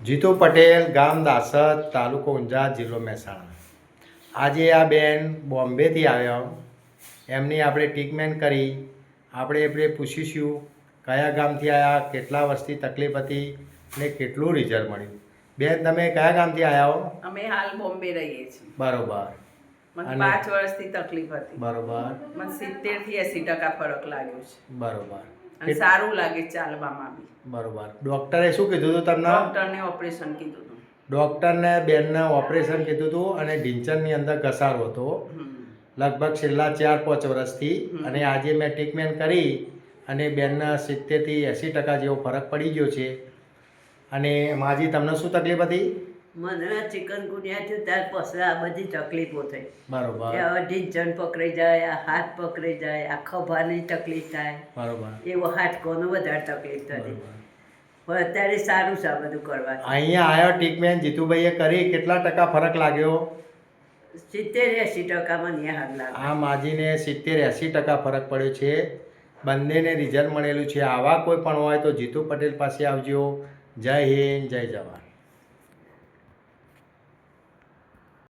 જીતુ પટેલ, ગામ દાસદ, તાલુકો ઊંઝા, જિલ્લો મહેસાણા. આજે આ બેન બોમ્બેથી આવ્યા. એમની આપણે ટ્રીટમેન્ટ કરી. આપણે પૂછીશું કયા ગામથી આવ્યા, કેટલા વર્ષથી તકલીફ હતી ને કેટલું રિઝલ્ટ મળ્યું. બેન, તમે કયા ગામથી આવ્યા હો? અમે હાલ બોમ્બે રહીએ છીએ. બરોબર. મને 5 વર્ષથી તકલીફ હતી. બરોબર. મને 70 થી 80% ફરક લાગ્યો છે. બરોબર. અને સારું લાગે ચાલવામાં બી. બરોબર. ડૉક્ટરે શું કીધું હતું તમને? ડૉક્ટરને ઓપરેશન કીધું હતું. ડૉક્ટરને બેનને ઓપરેશન કીધું હતું અને ઢીંચણની અંદર ઘસારો હતો લગભગ છેલ્લા 4-5 વર્ષથી. અને આજે મેં ટ્રીટમેન્ટ કરી અને બેનના 70 થી 80% જેવો ફરક પડી ગયો છે. અને માજી, તમને શું તકલીફ હતી? મને ચિકનગુનિયા થયું ત્યાર પછી આ બધી તકલીફો થઈ. બરોબર. હવે ઢીંચણ પકડાઈ જાય, આ હાથ પકડાઈ જાય, આ ખભાની તકલીફ થાય, બરોબર. એવો હાથકોનો વધારે તકલીફ થતી. પણ અત્યારે સારું છે આ બધું કરવાથી. અહીંયા આવ્યો ટ્રીટમેન્ટ જીતુભાઈએ કરી, કેટલા ટકા ફરક લાગ્યો? 70-80% મને હાથ લાગે. આ માજીને 70-80% ફરક પડ્યો છે. બંનેને રિઝલ્ટ મળેલું છે. આવા કોઈ પણ હોય તો જીતુ પટેલ પાસે આવજો. જય હિન્દ, જય જવાન.